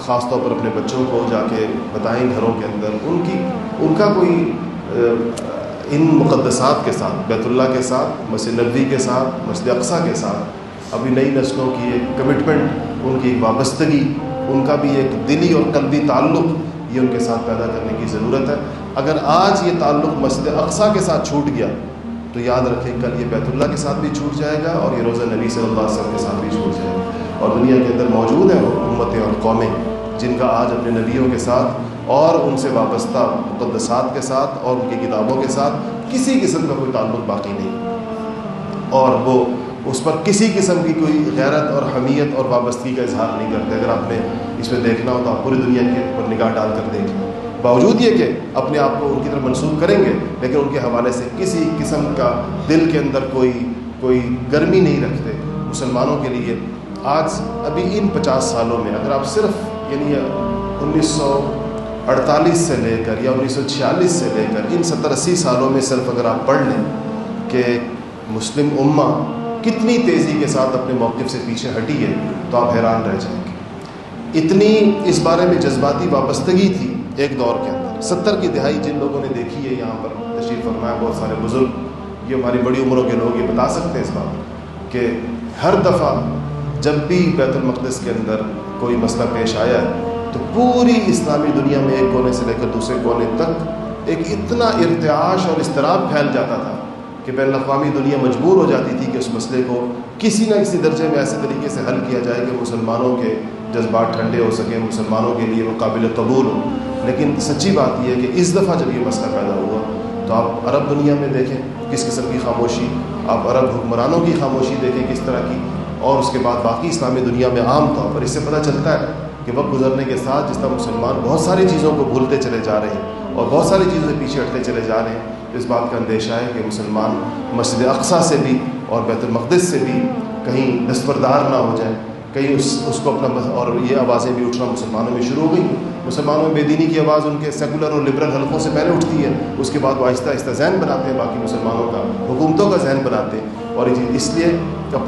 خاص طور پر اپنے بچوں کو جا کے بتائیں گھروں کے اندر، ان کا کوئی ان مقدسات کے ساتھ، بیت اللہ کے ساتھ، مسجد نبوی کے ساتھ، مسجد اقصیٰ کے ساتھ ابھی نئی نسلوں کی ایک کمٹمنٹ، ان کی ایک وابستگی، ان کا بھی ایک دلی اور قلبی تعلق یہ ان کے ساتھ پیدا کرنے کی ضرورت ہے۔ اگر آج یہ تعلق مسجد اقصیٰ کے ساتھ چھوٹ گیا تو یاد رکھیں کل یہ بیت اللہ کے ساتھ بھی چھوٹ جائے گا اور یہ روزہ نبی صلی اللہ علیہ وسلم کے ساتھ بھی چھوٹ جائے گا۔ اور دنیا کے اندر موجود ہیں امتیں اور قومیں جن کا آج اپنے نبیوں کے ساتھ اور ان سے وابستہ مقدسات کے ساتھ اور ان کی کتابوں کے ساتھ کسی قسم کا کوئی تعلق باقی نہیں، اور وہ اس پر کسی قسم کی کوئی غیرت اور حمیت اور وابستگی کا اظہار نہیں کرتے۔ اگر آپ نے اس میں دیکھنا ہو تو آپ پوری دنیا کے اوپر نگاہ ڈال کر دیکھیں، باوجود یہ کہ اپنے آپ کو ان کی طرف منسوب کریں گے لیکن ان کے حوالے سے کسی قسم کا دل کے اندر کوئی گرمی نہیں رکھتے۔ مسلمانوں کے لیے آج ابھی ان 50 سالوں میں اگر آپ صرف یعنی 1948 سے لے کر یا 1946 سے لے کر ان 70-80 سالوں میں صرف اگر آپ پڑھ لیں کہ مسلم امہ کتنی تیزی کے ساتھ اپنے موقف سے پیچھے ہٹی ہے تو آپ حیران رہ جائیں گے۔ اتنی اس بارے میں جذباتی وابستگی تھی ایک دور کے اندر، 70 کی دہائی جن لوگوں نے دیکھی ہے، یہاں پر تشریف فرمایا بہت سارے بزرگ، یہ ہماری بڑی عمروں کے لوگ یہ بتا سکتے ہیں اس بات کہ ہر دفعہ جب بھی بیت المقدس کے اندر کوئی مسئلہ پیش آیا تو پوری اسلامی دنیا میں ایک کونے سے لے کر دوسرے کونے تک ایک اتنا ارتعاش اور اضطراب پھیل جاتا تھا کہ بین الاقوامی دنیا مجبور ہو جاتی تھی کہ اس مسئلے کو کسی نہ کسی درجے میں ایسے طریقے سے حل کیا جائے کہ مسلمانوں کے جذبات ٹھنڈے ہو سکیں، مسلمانوں کے لیے وہ قابل قبول ہو۔ لیکن سچی بات یہ ہے کہ اس دفعہ جب یہ مسئلہ پیدا ہوا تو آپ عرب دنیا میں دیکھیں کس قسم کی خاموشی، آپ عرب حکمرانوں کی خاموشی دیکھیں کس طرح کی، اور اس کے بعد باقی اسلامی دنیا میں عام طور پر اس سے پتہ چلتا ہے کہ وقت گزرنے کے ساتھ جس طرح مسلمان بہت ساری چیزوں کو بھولتے چلے جا رہے ہیں اور بہت ساری چیزوں سے پیچھے ہٹتے چلے جا رہے ہیں، تو اس بات کا اندیشہ ہے کہ مسلمان مسجد اقصیٰ سے بھی اور بیت المقدس سے بھی کہیں دستبردار نہ ہو جائیں، کہیں اس کو اپنا، اور یہ آوازیں بھی اٹھنا مسلمانوں میں شروع ہو گئی۔ مسلمانوں میں بے دینی کی آواز ان کے سیکولر اور لبرل حلقوں سے پہلے اٹھتی ہے، اس کے بعد وہ آہستہ آہستہ ذہن بناتے ہیں، باقی مسلمانوں کا، حکومتوں کا ذہن بناتے ہیں، اور یہ چیز اس لیے